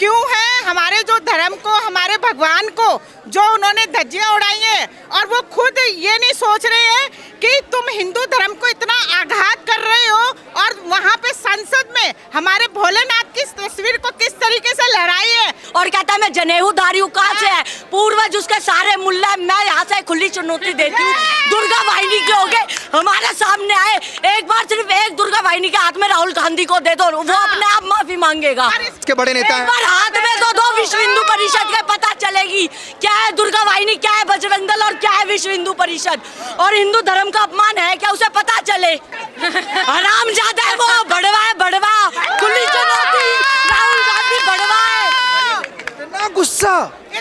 क्यों है हमारे जो धर्म को, हमारे भगवान को जो उन्होंने धज्जियां उड़ाई हैं, और वो खुद ये नहीं सोच रहे हैं कि तुम हिंदू धर्म को इतना आघात कर रहे हो, और वहाँ पे संसद में हमारे भोलेनाथ की तस्वीर को किस तरीके से लहराई है। और कहता है मैं जनेऊधारी हूँ। कहाँ से है? पूर्वज उसके सारे मुल्ला। मैं यहाँ से खुली चुनौती देती हूँ, दुर्गा वाहिनी के हो गए हमारे सामने आए, एक बार सिर्फ एक दुर्गा वाहिनी के हाथ में राहुल गांधी को दे दो, वो अपने आप माफी मांगेगा। इसके बड़े नेता हैं। हाथ में दो विश्व हिंदू परिषद के पता चलेगी क्या है दुर्गा वाहिनी, क्या है बजरंग दल और क्या है विश्व हिंदू परिषद, और हिंदू धर्म का अपमान है क्या, उसे पता चले। हरामजादा है वो, बड़वा है बड़वा, खुली चुनौती, राहुल गांधी बड़वा है। इतना गुस्सा,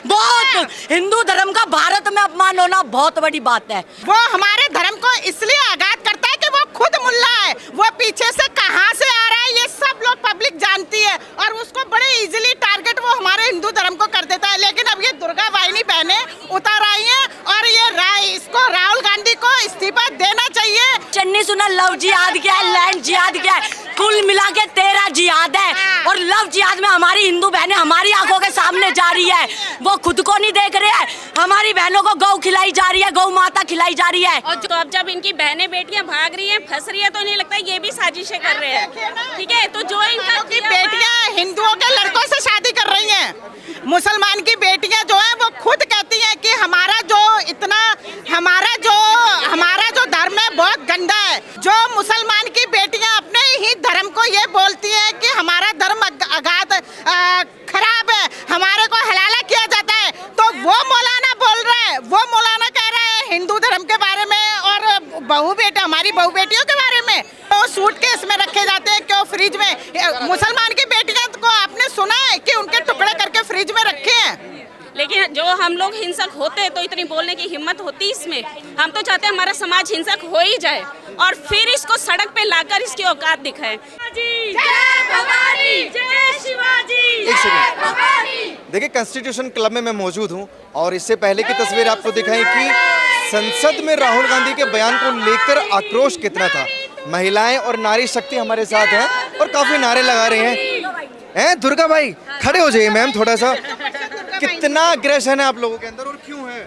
बहुत हिंदू धर्म का भारत में अपमान होना बहुत बड़ी बात है। वो हमारे धर्म को इसलिए आघात करता है कि वो खुद मुल्ला है, वो पीछे से कहां से आ रहा है ये सब लोग पब्लिक जानती है, और उसको बड़े इजीली टारगेट वो हमारे हिंदू धर्म को कर देता है। लेकिन अब ये दुर्गा वाहिनी बहनें उतर आई हैं, और ये इसको राहुल गांधी को इस्तीफा देना चाहिए। चन्नी सुना लव जिहाद क्या है, लैंड जिहाद क्या है, कुल मिला के 13 जिहाद है, और लव जिहाद में हमारी हिंदू बहनें हमारी आंखों के सामने जा रही है, वो खुद को नहीं देख रहे हैं। हमारी बहनों को गौ खिलाई जा रही है, गौ माता खिलाई जा रही है। और तो अब जब इनकी बहनें बेटियां भाग रही हैं, फंस रही है, तो इन्हें लगता है ये भी साजिशें कर रहे हैं। ठीक है, तो जो इनका बेटियां हिंदुओं के लड़कों से शादी कर रही हैं, मुसलमान की बेटियां जो है वो खुद कहती हैं कि हमारा जो धर्म है बहुत गंदा है। जो मुसलमान की बेटियां अपने ही धर्म को ये बोलती हैं कि हमारा धर्म खराब है, हमारे को हलाला किया जाता है, तो वो मौलाना बोल रहा है, वो मौलाना कह रहा है हिंदू धर्म के बारे में और हमारी बहू बेटियों के बारे में। तो सूटकेस में रखे जाते हैं क्यों फ्रिज में? मुसलमान की बेटियां को आपने सुना है कि उनके टुकड़े करके फ्रिज में रखे हैं? लेकिन जो हम लोग हिंसक होते हैं तो इतनी बोलने की हिम्मत होती इसमें। हम तो चाहते हैं हमारा समाज हिंसक हो ही जाए और फिर इसको सड़क पे लाकर इसकी औकात दिखाए। देखिए, कॉन्स्टिट्यूशन क्लब में मैं मौजूद हूं, और इससे पहले की तस्वीर आपको दिखाई कि संसद में राहुल गांधी के बयान को लेकर आक्रोश कितना था। महिलाएं और नारी शक्ति हमारे साथ हैं और काफी नारे लगा रहे हैं। दुर्गा भाई खड़े हो जाइए मैम थोड़ा सा। कितना अग्रेशन है आप लोगों के अंदर, और क्यों है?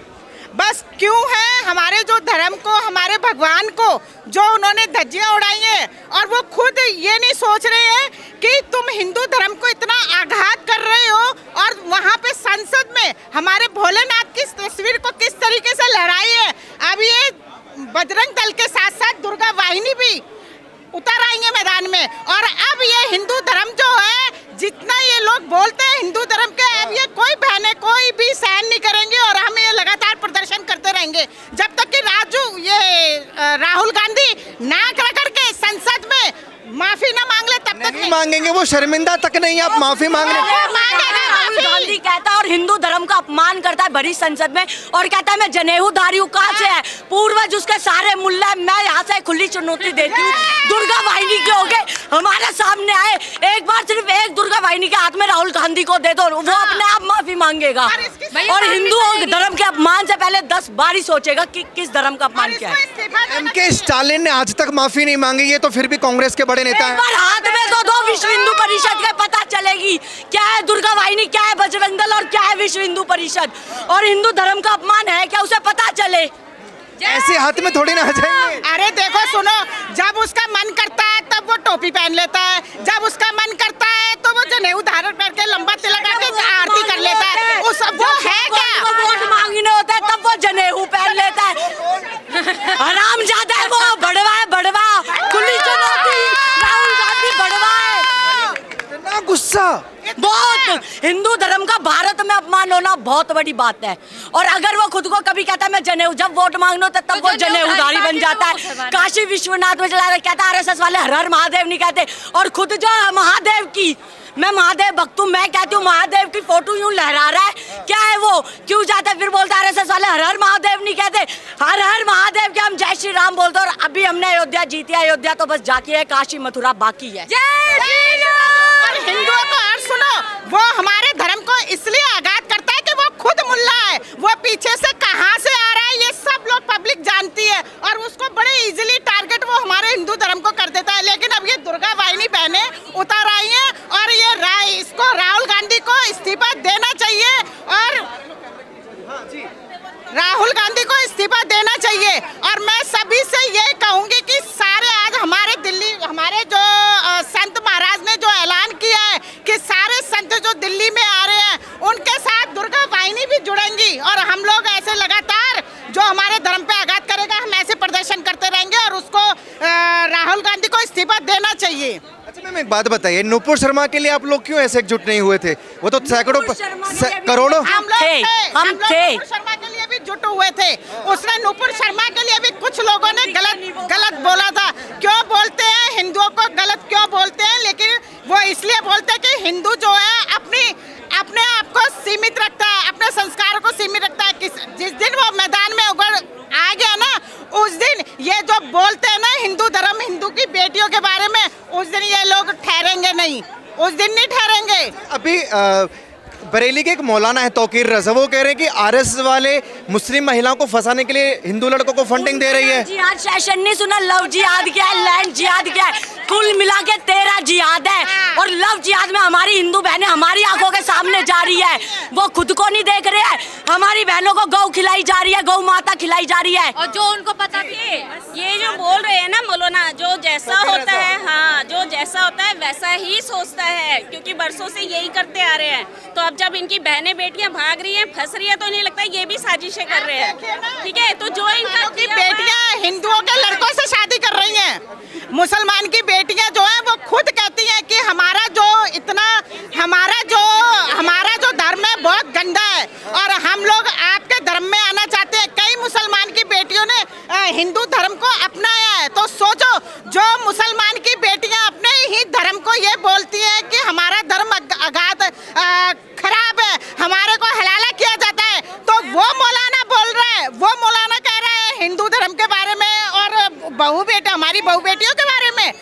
बस क्यों है हमारे जो धर्म को, हमारे भगवान को जो उन्होंने धज्जियां उड़ाई हैं, और वो खुद ये नहीं सोच रहे हैं कि तुम हिंदू धर्म को इतना आघात कर रहे हो, और वहाँ पे संसद में हमारे भोलेनाथ की तस्वीर को किस तरीके से लहराई है। अब ये बजरंग दल के साथ साथ दुर्गा वाहिनी भी उतर आएंगे मैदान में, और अब ये हिंदू धर्म जो है, जितना ये लोग बोलते हैं हिंदू धर्म के, अब ये कोई बहनें कोई भी सहन नहीं करेंगे, और हम ये लगातार प्रदर्शन करते रहेंगे जब तक कि राहुल गांधी नाक रगड़ के संसद में माफी न मांग ले, तब तक नहीं मांगेंगे। वो शर्मिंदा तक नहीं, आप माफी मांग रहे हैं। राहुल गांधी कहता है और हिंदू धर्म का अपमान करता है भरी संसद में, और कहता है मैं जनेऊधारी हूँ। कहाँ से है? पूर्वज उसके सारे मुल्ला। मैं यहाँ से खुली चुनौती देती हूँ, दुर्गा वाहिनी के हो गए हमारे सामने आए, एक बार सिर्फ एक दुर्गा वाहिनी के हाथ में राहुल गांधी को दे दो, वो अपने आप माफी मांगेगा। और हिंदू धर्म के अपमान से पहले 10 बार ही सोचेगा कि किस धर्म का अपमान क्या है। एमके स्टालिन ने आज तक माफी नहीं मांगी, ये तो फिर भी कांग्रेस के बड़े नेता हैं। हाथ में दो विश्व हिंदू परिषद के पता चलेगी क्या है दुर्गा वाहिनी, क्या है बजरंग दल और क्या है विश्व हिंदू परिषद, और हिंदू धर्म का अपमान है क्या, उसे पता चले। ऐसे हाथ में थोड़ी ना आ जाएंगे। अरे देखो सुनो, जब उसका मन करता है तब वो टोपी पहन लेता है, जब उसका मन करता है तो वो जनेऊ धारण करके लंबा तिलक करके आरती कर लेता है। वो है क्या? वोट मांगने होता है तब वो जनेऊ पहन लेता है। हरामजादा है वो, बड़वा है बड़वा, खुली चुनौती, राहुल गांधी बड़वा है। इतना गुस्सा, बहुत हिंदू धर्म का भारत में अपमान होना बहुत बड़ी बात है। और अगर वो खुद को कभी कहता है मैं जनेऊ, जब वोट मांगना होता है तब वो जनेऊधारी बन जाता है। काशी विश्वनाथ में चला कहता है आरएसएस वाले हर हर महादेव नहीं कहते, और खुद जो महादेव की, मैं महादेव भक्त हूँ, मैं कहती हूँ महादेव की फोटो यूं लहरा रहा है, क्या है वो, क्यों जाता है? फिर बोलता है आरएसएस वाले हर हर महादेव नहीं कहते, हर हर महादेव के हम जय श्री राम बोलते। और अभी हमने अयोध्या जीती है, अयोध्या तो बस जाके है, काशी मथुरा बाकी है। हिंदुओं को और सुनो, वो हमारे धर्म को इसलिए आघात करता है कि वो खुद मुल्ला है, वो पीछे से कहां से आ रहा है ये सब लोग पब्लिक जानती है, और उसको बड़े इजीली टारगेट वो हमारे हिंदू धर्म को कर देता है। लेकिन अब ये दुर्गा वाहिनी बहनें उतर आई हैं, और ये इसको राहुल गांधी को इस्तीफा देना चाहिए और राहुल गांधी को इस्तीफा देना चाहिए। और मैं सभी से ये कहूंगी कि सारे आज हमारे दिल्ली हमारे जो संत महाराज ने जो ऐलान किया है कि सारे संत जो दिल्ली में आ रहे हैं उनके साथ दुर्गा वाहिनी भी जुड़ेंगी और हम लोग ऐसे लगातार जो हमारे धर्म पे आघात करेगा हम ऐसे प्रदर्शन करते रहेंगे और उसको राहुल गांधी को इस्तीफा देना चाहिए। अच्छा मैम एक बात बताइए, नूपुर शर्मा के लिए आप लोग क्यों ऐसे एकजुट नहीं हुए थे? वो तो सैकड़ों करोड़ों हम लोग थे। नूपुर शर्मा के लिए भी जुट हुए थे। उसने नूपुर शर्मा के लिए भी कुछ लोगों ने गलत बोला था। क्यों बोलते हैं हिंदुओं को गलत क्यों बोलते हैं? लेकिन वो इसलिए बोलते हैं कि हिंदू जो है अपने आप को सीमित रखता है, अपने संस्कारों को सीमित रखता है। जिस दिन वो मैदान में उगड़ आ गया ना उस दिन ये जो बोलते हैं ना हिंदू धर्म हिंदू की बेटियों के बारे में, उस दिन ये लोग ठहरेंगे नहीं, उस दिन नहीं ठहरेंगे। अभी बरेली के एक मौलाना है तौकीर रजा, वो कह रहे हैं कि आरएसएस वाले मुस्लिम महिलाओं को फंसाने के लिए हिंदू लड़कों को फंडिंग दे रही है। जिहाद सेशन नहीं सुना, लव जिहाद क्या है, लैंड जिहाद क्या है, कुल मिला के 13 जिहाद है। और लव जिहाद में हमारी हिंदू बहनें हमारी आंखों के सामने जा रही है, वो खुद को नहीं देख रहे हैं। हमारी बहनों को गौ खिलाई जा रही है, गौ माता खिलाई जा रही है। और जो उनको पता भी है ये जो बोल रहे हैं ना मौलाना, जो जैसा होता है हाँ जो जैसा होता है वैसा ही सोचता है, क्योंकि बरसों से यही करते आ रहे हैं। तो अब जब इनकी बहनें बेटियां भाग रही हैं फंस रही है तो इन्हें लगता है ये भी साजिशें कर रहे हैं। ठीक है, तो जो इनका की बेटियां हिंदुओं के लड़कों से शादी कर रही हैं, मुसलमान की बेटियां जो है वो खुद कहती हैं कि हमारा जो धर्म है बहुत गंदा है और हम लोग आपके धर्म में आना चाहते हैं। कई मुसलमान की बेटियों ने हिंदू धर्म को अपनाया है। तो सोचो जो मुसलमान की बेटियां अपने ही धर्म को ये बोलती हैं कि हमारा धर्म अगाध खराब है, हमारे को हलाला किया जाता है, तो वो मौलाना बोल रहा है, वो मौलाना कह रहा है हिंदू धर्म के बारे में और हमारी बहू बेटियों के बारे में,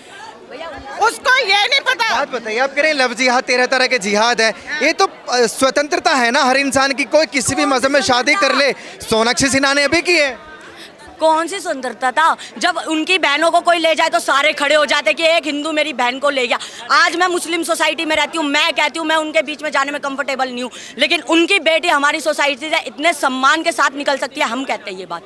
उसको ये नहीं पता। बात बताइए, आप कह रहे हैं लव जिहाद 13 तरह के जिहाद है, ये तो स्वतंत्रता है ना हर इंसान की, कोई किसी भी मजहब में शादी कर ले। सोनाक्षी सिन्हा ने अभी की है। कौन सी सुंदरता था? जब उनकी बहनों को कोई ले जाए तो सारे खड़े हो जाते कि एक हिंदू मेरी बहन को ले गया। आज मैं मुस्लिम सोसाइटी में रहती हूँ, मैं कहती हूँ मैं उनके बीच में जाने में कंफर्टेबल नहीं हूँ, लेकिन उनकी बेटी हमारी सोसाइटी से इतने सम्मान के साथ निकल सकती है, हम कहते हैं ये बात।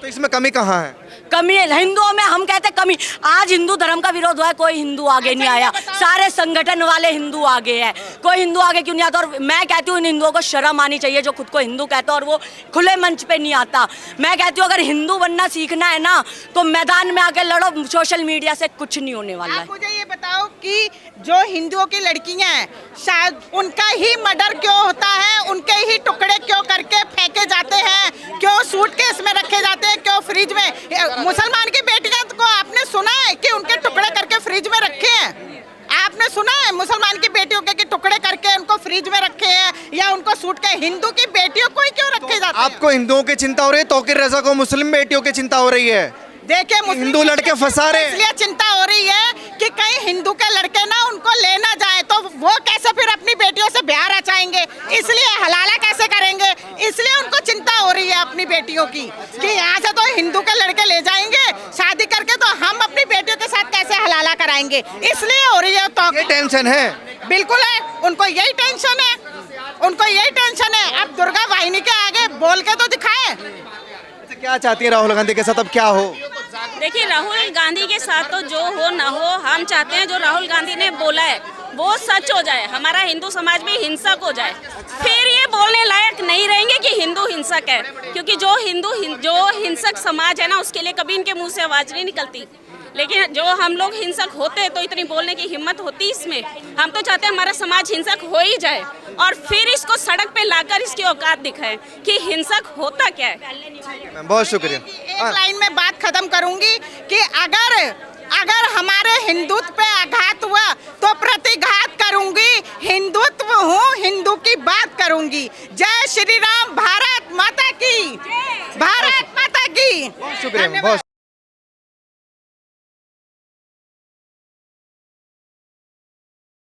तो इसमें कमी कहाँ है? कमी है हिंदुओं में, हम कहते हैं कमी। आज हिंदू धर्म का विरोध हुआ है, कोई हिंदू आगे नहीं आया, सारे संगठन वाले हिंदू आगे हैं, कोई हिंदू आगे क्यों नहीं आता? और मैं कहती हूँ इन हिंदुओं को शर्म आनी चाहिए जो खुद को हिंदू कहता है और वो खुले मंच पे नहीं आता। मैं कहती हूँ अगर हिंदू बनना सीखना है ना तो मैदान में आके लड़ो, सोशल मीडिया से कुछ नहीं होने वाला है। मुझे ये बताओ कि जो हिंदुओं की लड़कियां हैं शायद उनका ही मर्डर क्यों होता है, उनके ही टुकड़े क्यों करके फेंके जाते हैं, क्यों सूटकेस में रखे जाते हैं, क्यों फ्रिज में? मुसलमान की बेटियां को आपने सुना है कि उनके टुकड़े करके फ्रिज में रखे हैं? आपने सुना है मुसलमान की बेटियों के टुकड़े करके उनको फ्रिज में रखे हैं या उनको सूट के? हिंदू की बेटियों को ही क्यों रखे जाते हैं? आपको हिंदुओं की चिंता हो रही है, तौकीर रजा को मुस्लिम बेटियों की चिंता हो रही है। देखिए हिंदू लड़के फंसा रहे हैं। इसलिए चिंता हो रही है कि कहीं हिंदू के लड़के ना उनको ले ना जाए तो वो कैसे फिर अपनी बेटियों से ब्याह रचाएंगे, इसलिए हलाला कैसे करेंगे, इसलिए उनको चिंता हो रही है अपनी बेटियों की कि यहाँ से तो हिंदू के लड़के ले जाएंगे शादी करके तो हम अपनी बेटियों के साथ कैसे हलाला कराएंगे, इसलिए हो रही है। तो ये टेंशन है, बिल्कुल है, उनको यही टेंशन है, उनको यही टेंशन है। अब दुर्गा वाहिनी के आगे बोल के तो दिखाए। क्या चाहती है राहुल गांधी के साथ, अब क्या हो? देखिए राहुल गांधी के साथ तो जो हो ना हो, हम चाहते हैं जो राहुल गांधी ने बोला है वो सच हो जाए, हमारा हिंदू समाज भी हिंसक हो जाए, फिर ये बोलने लायक नहीं रहेंगे कि हिंदू हिंसक है, क्योंकि जो हिंसक समाज है ना उसके लिए कभी इनके मुंह से आवाज नहीं निकलती। लेकिन जो हम लोग हिंसक होते तो इतनी बोलने की हिम्मत होती इसमें। हम तो चाहते हैं हमारा समाज हिंसक हो ही जाए और फिर इसको सड़क पे लाकर इसकी औकात दिखाएं कि हिंसक होता क्या है। बहुत शुक्रिया। एक लाइन में बात खत्म करूंगी कि अगर हमारे हिंदुत्व पे आघात हुआ तो प्रतिघात करूंगी, हिंदुत्व हूँ, हिंदू की बात करूंगी। जय श्री राम, भारत माता की, भारत माता की। शुक्रिया, बहुत